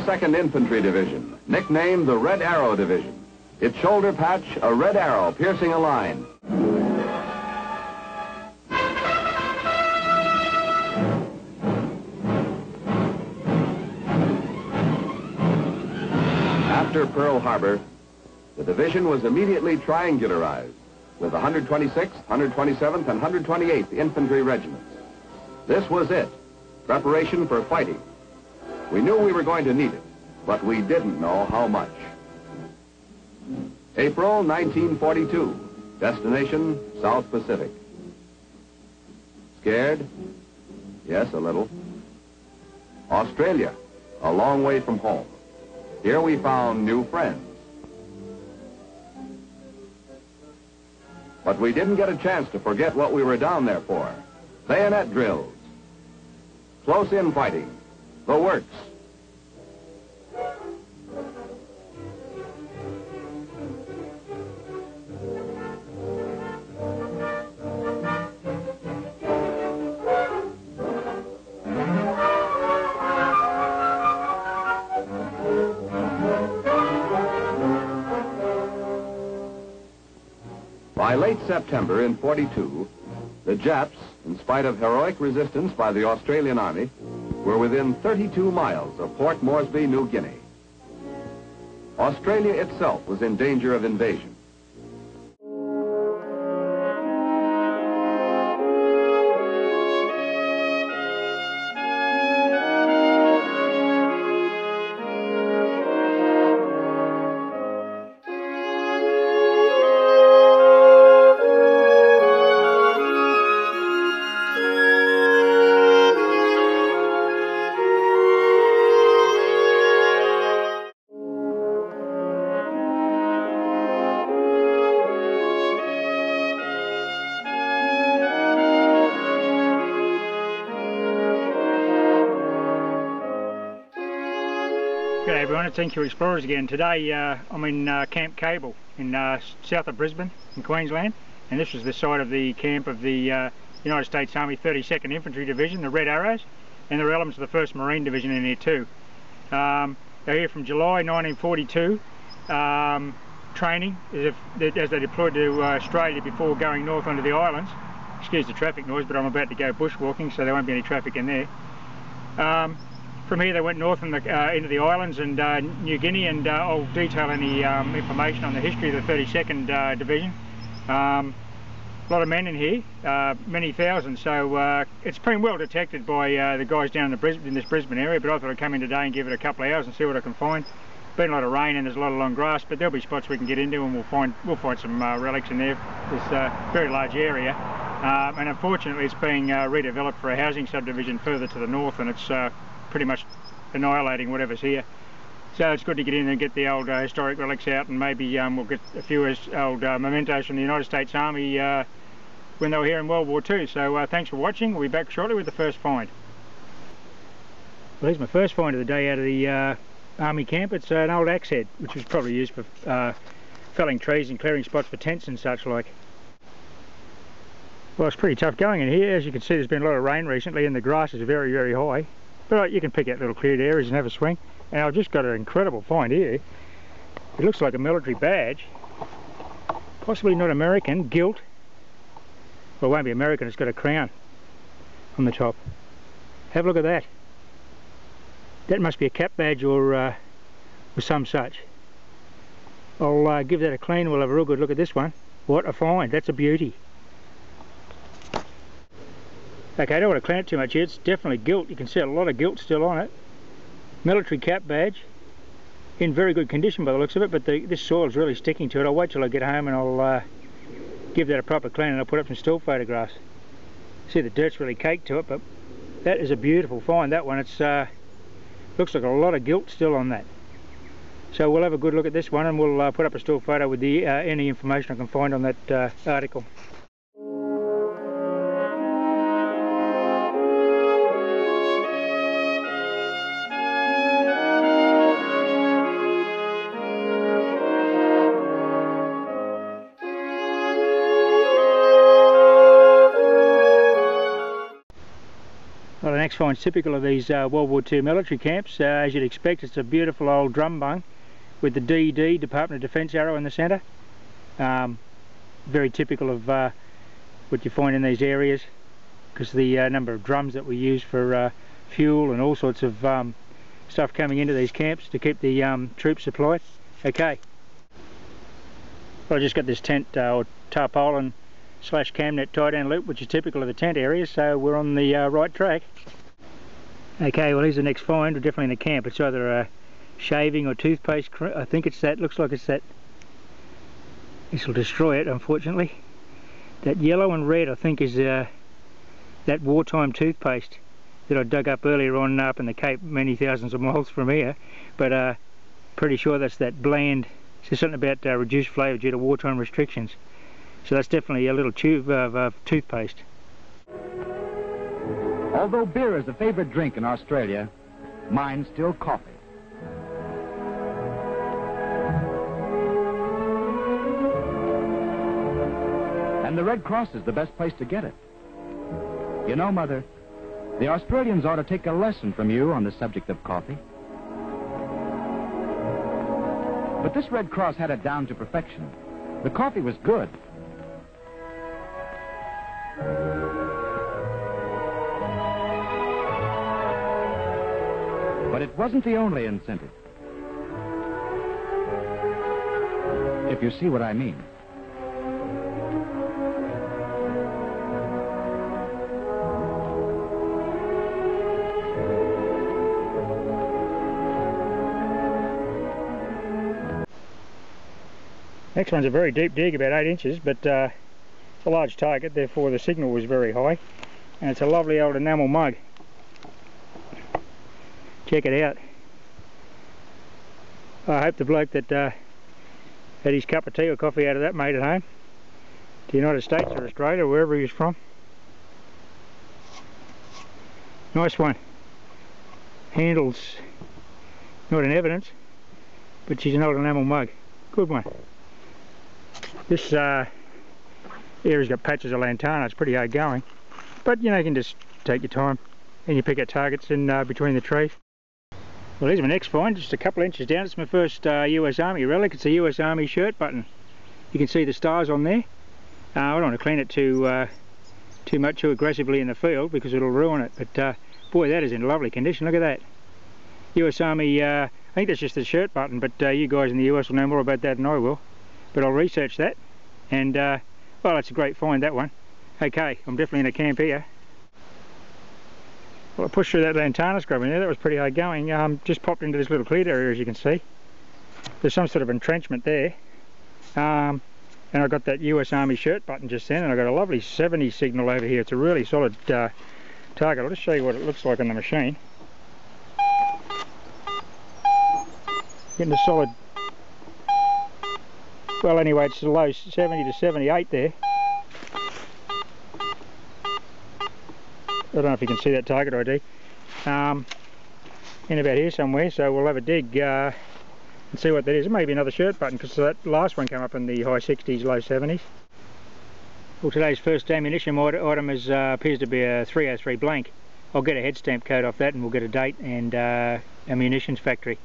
32nd Infantry Division, nicknamed the Red Arrow Division. Its shoulder patch, a red arrow piercing a line. After Pearl Harbor, the division was immediately triangularized with the 126th, 127th, and 128th Infantry Regiments. This was it, preparation for fighting. We knew we were going to need it, but we didn't know how much. April 1942, destination South Pacific. Scared? Yes, a little. Australia, a long way from home. Here we found new friends. But we didn't get a chance to forget what we were down there for. Bayonet drills, close-in fighting, the works. By late September in 42, the Japs, in spite of heroic resistance by the Australian Army, were within 32 miles of Port Moresby, New Guinea. Australia itself was in danger of invasion. G'day everyone, it's NQ Explorers again. Today I'm in Camp Cable in south of Brisbane in Queensland, and this is the site of the camp of the United States Army 32nd Infantry Division, the Red Arrows, and there are elements of the 1st Marine Division in here too. They're here from July 1942, training as they deployed to Australia before going north onto the islands. Excuse the traffic noise, but I'm about to go bushwalking, so there won't be any traffic in there. From here they went north into the islands and New Guinea, and I'll detail any information on the history of the 32nd Division. A lot of men in here, many thousands, so it's been well detected by the guys down in this Brisbane area, but I thought I'd come in today and give it a couple of hours and see what I can find. Been a lot of rain and there's a lot of long grass, but there'll be spots we can get into and we'll find some relics in there. This very large area, and unfortunately it's being redeveloped for a housing subdivision further to the north, and it's pretty much annihilating whatever's here. So it's good to get in and get the old historic relics out, and maybe we'll get a few old mementos from the United States Army when they were here in World War II. So thanks for watching. We'll be back shortly with the first find. Well, here's my first find of the day out of the Army camp. It's an old axe head, which was probably used for felling trees and clearing spots for tents and such like. Well, it's pretty tough going in here. As you can see, there's been a lot of rain recently and the grass is very, very high. But you can pick out little cleared areas and have a swing. And I've just got an incredible find here. It looks like a military badge. Possibly not American, gilt. Well, it won't be American, it's got a crown on the top. Have a look at that. That must be a cap badge or some such. I'll give that a clean and we'll have a real good look at this one. What a find, that's a beauty. Okay, I don't want to clean it too much here. It's definitely gilt. You can see a lot of gilt still on it. Military cap badge. In very good condition by the looks of it, but this soil's really sticking to it. I'll wait till I get home and I'll give that a proper clean and I'll put up some still photographs. See, the dirt's really caked to it, but that is a beautiful find, that one. It's looks like a lot of gilt still on that. So we'll have a good look at this one and we'll put up a still photo with the any information I can find on that article. next find's typical of these World War II military camps. As you'd expect, it's a beautiful old drum bung with the DD, Department of Defence arrow in the centre. Very typical of what you find in these areas, because the number of drums that we use for fuel and all sorts of stuff coming into these camps to keep the troops supplied. Okay, well, I just got this tent or tarpaulin / camnet tie down loop, which is typical of the tent area, so we're on the right track. Okay, well, here's the next find. We're definitely in a camp. It's either a shaving or toothpaste. I think it's that. Looks like it's that. This will destroy it, unfortunately. That yellow and red, I think, is that wartime toothpaste that I dug up earlier on up in the Cape, many thousands of miles from here. But pretty sure that's that bland. It says something about reduced flavour due to wartime restrictions. So that's definitely a little tube of toothpaste. Although beer is a favorite drink in Australia, mine's still coffee. And the Red Cross is the best place to get it. You know, Mother, the Australians ought to take a lesson from you on the subject of coffee. But this Red Cross had it down to perfection. The coffee was good. But it wasn't the only incentive. If you see what I mean. Next one's a very deep dig, about 8 inches, but it's a large target, therefore the signal was very high. And it's a lovely old enamel mug. Check it out. I hope the bloke that had his cup of tea or coffee out of that made it home to the United States or Australia, or wherever he was from. Nice one. Handles not in evidence, but she's an old enamel mug. Good one. This area's got patches of lantana. It's pretty hard going, but you know, you can just take your time and you pick out targets in between the trees. Well, here's my next find, just a couple of inches down. It's my first US Army relic. It's a US Army shirt button. You can see the stars on there. I don't want to clean it too much, too aggressively in the field, because it'll ruin it. But boy, that is in lovely condition. Look at that. US Army, I think that's just a shirt button, but you guys in the US will know more about that than I will. But I'll research that, and well, that's a great find, that one. Okay, I'm definitely in a camp here. Well, I pushed through that lantana scrub in there. That was pretty hard going. Just popped into this little cleared area, as you can see. There's some sort of entrenchment there. And I got that US Army shirt button just then, and I got a lovely 70 signal over here. It's a really solid target. I'll just show you what it looks like on the machine. Getting a solid, well, anyway, it's a low 70 to 78 there. I don't know if you can see that target ID. In about here somewhere, so we'll have a dig and see what that is. It may be another shirt button, because that last one came up in the high 60s, low 70s. Well, today's first ammunition item appears to be a 303 blank. I'll get a Headstamp code off that, and we'll get a date and a munitions factory.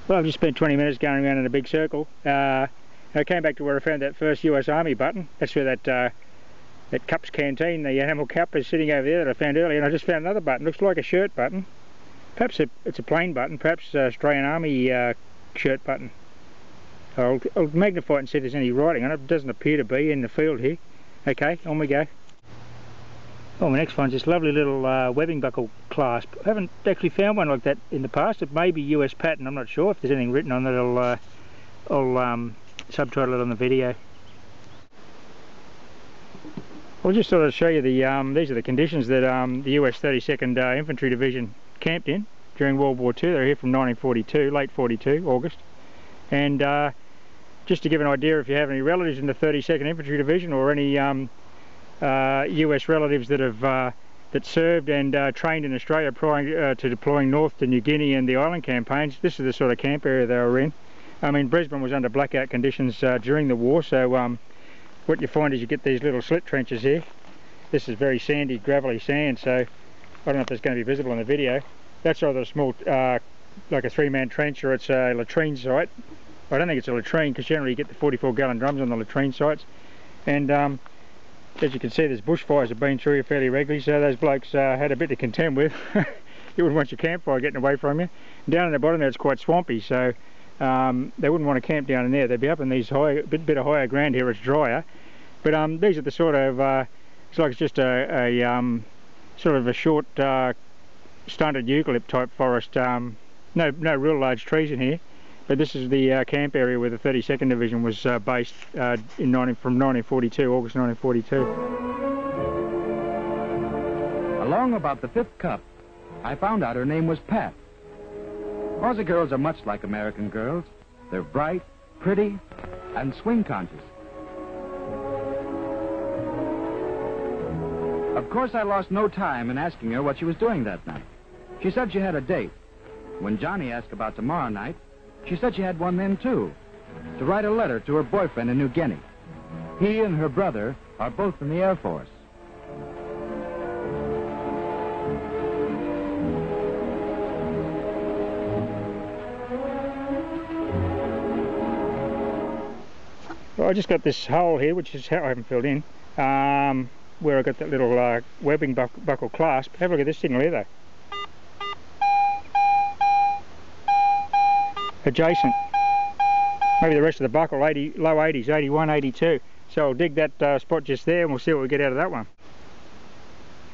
Well, I've just spent 20 minutes going around in a big circle. I came back to where I found that first US Army button. That's where that Cup's canteen, the animal cup, is sitting over there that I found earlier, and I just found another button. Looks like a shirt button. Perhaps it's a plain button, perhaps Australian Army shirt button. I'll magnify it and see if there's any writing on it. It doesn't appear to be in the field here. Okay, on we go. Oh, my next one's this lovely little webbing buckle clasp. I haven't actually found one like that in the past. It may be US pattern, I'm not sure. If there's anything written on it, I'll subtitle it on the video. I'll just sort of show you the, these are the conditions that the US 32nd Infantry Division camped in during World War II. They're here from 1942, late 42, August. And just to give an idea, if you have any relatives in the 32nd Infantry Division, or any US relatives that have that served and trained in Australia prior to deploying north to New Guinea and the island campaigns, this is the sort of camp area they were in. I mean, Brisbane was under blackout conditions during the war, so what you find is you get these little slit trenches here, this is very sandy, gravelly sand, so I don't know if it's going to be visible in the video. That's either a small, like a 3-man trench, or it's a latrine site. I don't think it's a latrine, because generally you get the 44-gallon drums on the latrine sites. And as you can see, there's bushfires have been through here fairly regularly, so those blokes had a bit to contend with. You wouldn't want your campfire getting away from you. And down in the bottom there it's quite swampy, so they wouldn't want to camp down in there. They'd be up in these high, bit of higher ground here, it's drier. But these are the sort of, it's like it's just a sort of a short stunted eucalypt type forest. No real large trees in here. But this is the camp area where the 32nd Division was based from 1942, August 1942. Along about the 5th cup, I found out her name was Pat. Aussie girls are much like American girls. They're bright, pretty, and swing conscious. Of course, I lost no time in asking her what she was doing that night. She said she had a date. When Johnny asked about tomorrow night, she said she had one then, too, to write a letter to her boyfriend in New Guinea. He and her brother are both in the Air Force. Well, I just got this hole here, which is how I haven't filled in, where I got that little webbing buckle clasp. Have a look at this signal here, though. Adjacent. Maybe the rest of the buckle, low 80s, 81, 82. So I'll dig that spot just there and we'll see what we get out of that one.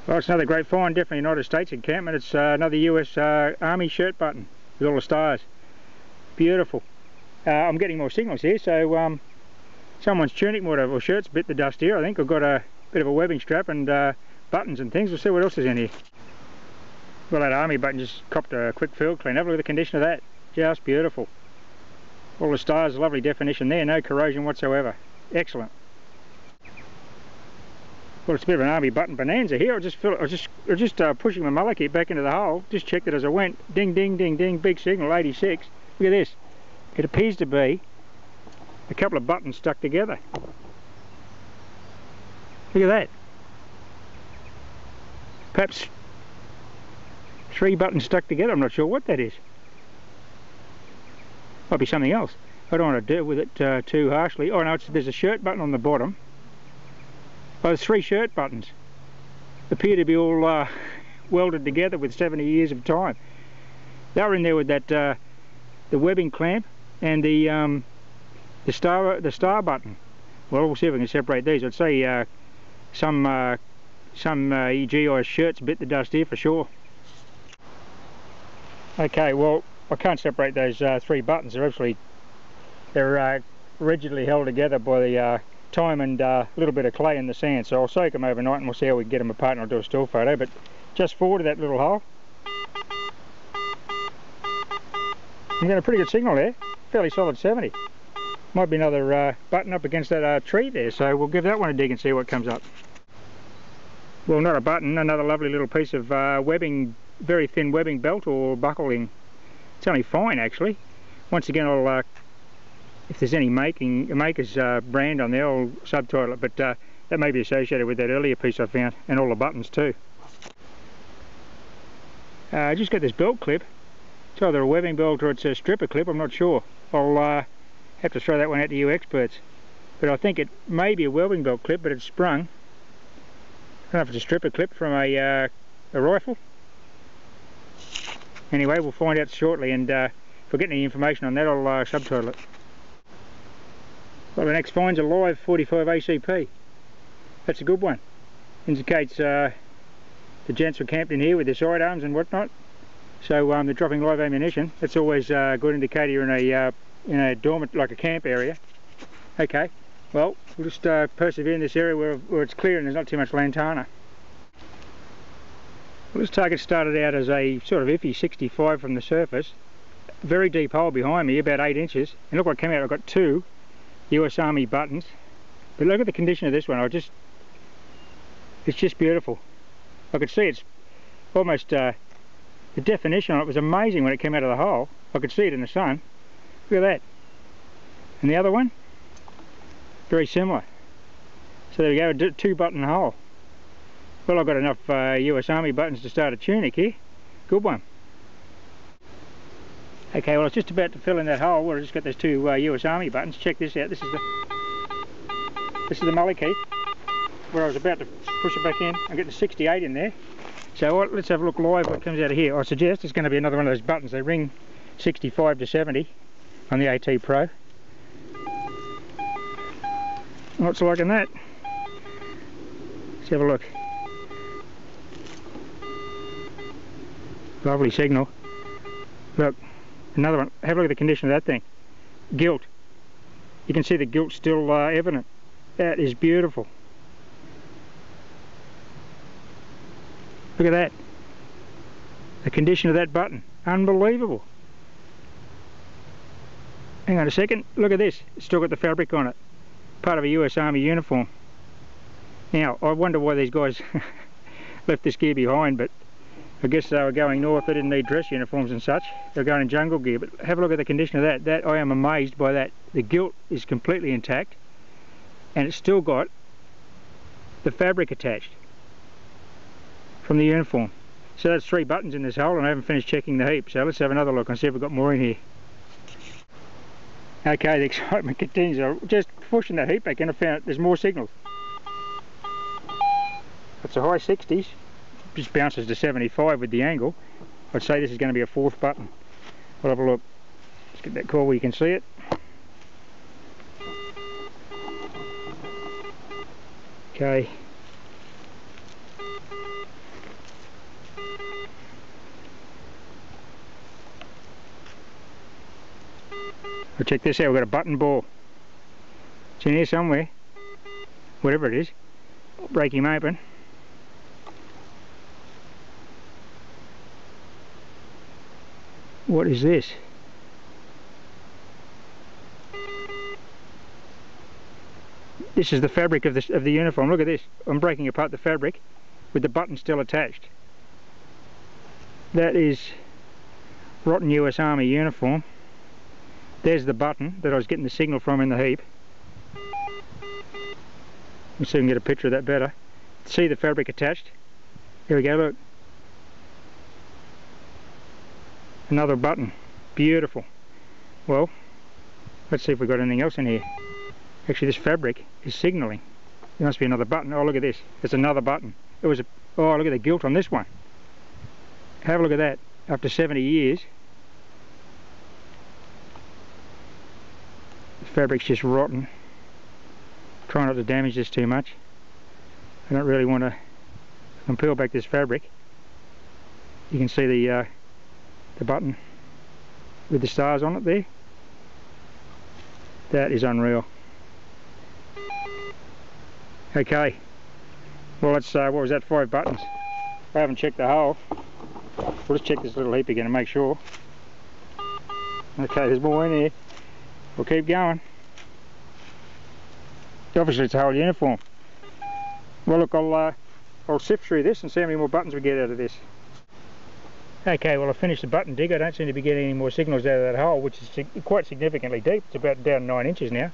Well, it's another great find, definitely United States encampment. It's another US Army shirt button with all the stars. Beautiful. I'm getting more signals here, so someone's tunic or shirt's bit the dust here. I think I've got a bit of a webbing strap and buttons and things. We'll see what else is in here. Well, that Army button just copped a quick field clean. Have a look at the condition of that. Just beautiful. All the stars, lovely definition there, no corrosion whatsoever. Excellent. Well, it's a bit of an Army button bonanza here. I was just pushing my mullikie back into the hole. Just checked it as I went. Ding, ding, ding, ding. Big signal, 86. Look at this. It appears to be a couple of buttons stuck together. Look at that. Perhaps 3 buttons stuck together. I'm not sure what that is. Might be something else. I don't want to deal with it too harshly. Oh no, there's a shirt button on the bottom. Oh, there's 3 shirt buttons. Appear to be all welded together with 70 years of time. They were in there with that the webbing clamp and the star button. Well, we'll see if we can separate these. I'd say some GI shirts bit the dust here for sure. Okay, well, I can't separate those 3 buttons. They're rigidly held together by the time and a little bit of clay in the sand. So I'll soak them overnight and we'll see how we can get them apart, and I'll do a still photo. But just forward of that little hole, you got a pretty good signal there. Fairly solid 70. Might be another button up against that tree there. So we'll give that one a dig and see what comes up. Well, not a button, another lovely little piece of webbing, very thin webbing belt or buckling. It's only fine actually. Once again, I'll if there's any maker's brand on there, I'll subtitle it, but that may be associated with that earlier piece I found, and all the buttons too. I just got this belt clip. It's either a webbing belt or it's a stripper clip, I'm not sure. I'll have to throw that one out to you experts. But I think it may be a webbing belt clip, but it's sprung. I don't know if it's a stripper clip from a rifle. Anyway, we'll find out shortly, and if I get any information on that, I'll subtitle it. Well, the next find's a live 45 ACP. That's a good one. Indicates the gents were camped in here with their sidearms and whatnot. So they're dropping live ammunition. That's always a good indicator in a dormant, like a camp area. Okay, well, we'll just persevere in this area where it's clear and there's not too much lantana. Well, this target started out as a sort of iffy 65 from the surface. Very deep hole behind me, about 8 inches. And look what came out, I've got 2 US Army buttons. But look at the condition of this one. It's just beautiful. I could see it's almost, the definition on it was amazing when it came out of the hole. I could see it in the sun. Look at that. And the other one, very similar. So there we go, a 2 button hole. Well, I've got enough US Army buttons to start a tunic here. Good one. Okay, well, I was just about to fill in that hole where I just got those two US Army buttons. Check this out. This is the mully key, where I was about to push it back in. I'm getting 68 in there. So let's have a look live what comes out of here. I suggest it's going to be another one of those buttons. They ring 65 to 70 on the AT Pro. What's liking that? Let's have a look. Lovely signal. Look, another one. Have a look at the condition of that thing. Gilt. You can see the gilt still evident. That is beautiful. Look at that. The condition of that button. Unbelievable. Hang on a second. Look at this. It's still got the fabric on it. Part of a US Army uniform. Now, I wonder why these guys left this gear behind, but I guess they were going north. They didn't need dress uniforms and such. They're going in jungle gear. But have a look at the condition of that. That, I am amazed by that. The gilt is completely intact, and it's still got the fabric attached from the uniform. So that's 3 buttons in this hole, and I haven't finished checking the heap. So let's have another look and see if we've got more in here. Okay, the excitement continues. I'm just pushing that heap back in. I found there's more signals. It's a high 60s. Just bounces to 75 with the angle. I'd say this is going to be a 4th button. We'll have a look. Let's get that core where you can see it. Okay. Well, check this out. We've got a button ball. It's in here somewhere. Whatever it is. I'll break him open. What is this? This is the fabric of the uniform. Look at this. I'm breaking apart the fabric with the button still attached. That is rotten US Army uniform. There's the button that I was getting the signal from in the heap. Let's see if we can get a picture of that better. See the fabric attached? Here we go, look. Another button. Beautiful. Well, let's see if we've got anything else in here. Actually, this fabric is signalling. There must be another button. Oh, look at this. There's another button. It was a... Oh, look at the gilt on this one. Have a look at that. After 70 years, the fabric's just rotten. Try not to damage this too much. I don't really want to peel back this fabric. You can see the button with the stars on it there. That is unreal. Okay, well let's, what was that, 5 buttons. I haven't checked the hole. We'll just check this little heap again and make sure. Okay, there's more in here. We'll keep going. Obviously it's a whole uniform. Well look, I'll sift through this and see how many more buttons we get out of this. Okay, well I finished the button dig. I don't seem to be getting any more signals out of that hole, which is quite significantly deep. It's about down 9 inches now.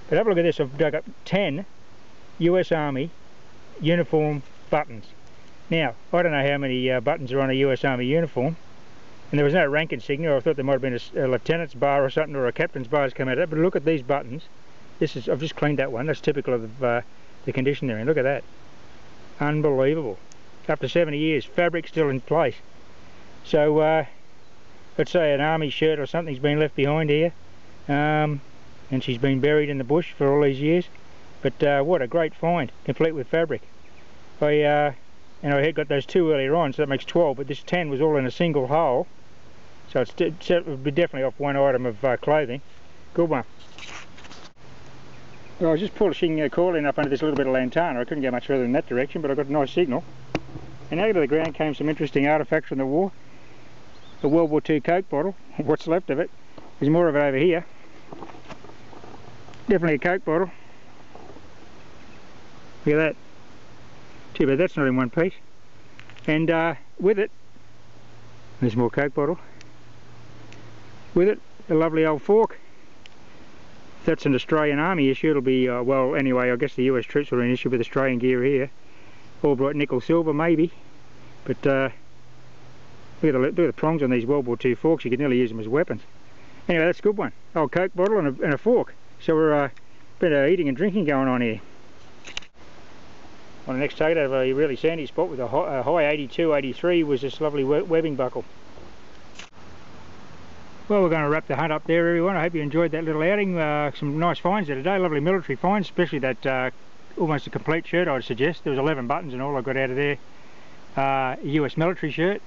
But have a look at this. I've dug up 10 US Army uniform buttons. Now, I don't know how many buttons are on a US Army uniform, and there was no rank insignia. I thought there might have been a lieutenant's bar or something, or a captain's bar has come out of it. But look at these buttons. This is, I've just cleaned that one. That's typical of the condition they're in. Look at that. Unbelievable. After 70 years, fabric still in place. So, let's say an army shirt or something's been left behind here, and she's been buried in the bush for all these years. But what a great find, complete with fabric. I had got those 2 earlier on, so that makes 12, but this 10 was all in a single hole. So it would be definitely off one item of clothing. Good one. Well, I was just pushing a coiling up under this little bit of lantana. I couldn't get much further in that direction, but I got a nice signal. And out of the ground came some interesting artefacts from the war. A World War II Coke bottle, what's left of it. There's more of it over here. Definitely a Coke bottle. Look at that. Too bad that's not in one piece. And with it, there's more Coke bottle. With it, a lovely old fork. If that's an Australian Army issue, it'll be, well, anyway, I guess the US troops will be an issue with Australian gear here. Albright nickel silver maybe, but look at the prongs on these World War II forks. You could nearly use them as weapons. Anyway, that's a good one. Old Coke bottle and a fork. So we're a bit of eating and drinking going on here. On the next target, out of a really sandy spot with a high 82, 83 was this lovely webbing buckle. Well, we're going to wrap the hunt up there, everyone. I hope you enjoyed that little outing. Some nice finds there today, lovely military finds, especially that almost a complete shirt, I'd suggest. There was 11 buttons and all I got out of there. A US military shirt.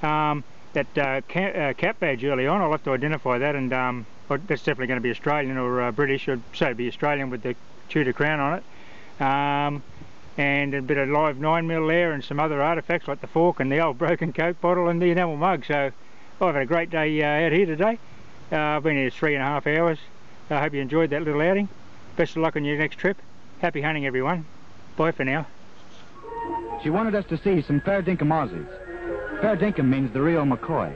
That cap badge early on, I'll have to identify that, and that's definitely going to be Australian or British. I'd say it'd be Australian with the Tudor crown on it. And a bit of live 9mm there and some other artefacts like the fork and the old broken Coke bottle and the enamel mug. So I've had a great day out here today. I've been here 3.5 hours. I hope you enjoyed that little outing. Best of luck on your next trip. Happy hunting, everyone. Bye for now. She wanted us to see some fair dinkum Aussies. Fair dinkum means the real McCoy.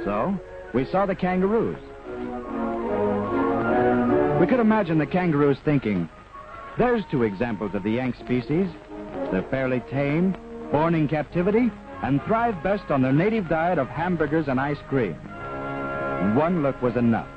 So we saw the kangaroos. We could imagine the kangaroos thinking, there's two examples of the Yank species. They're fairly tame, born in captivity, and thrive best on their native diet of hamburgers and ice cream. One look was enough.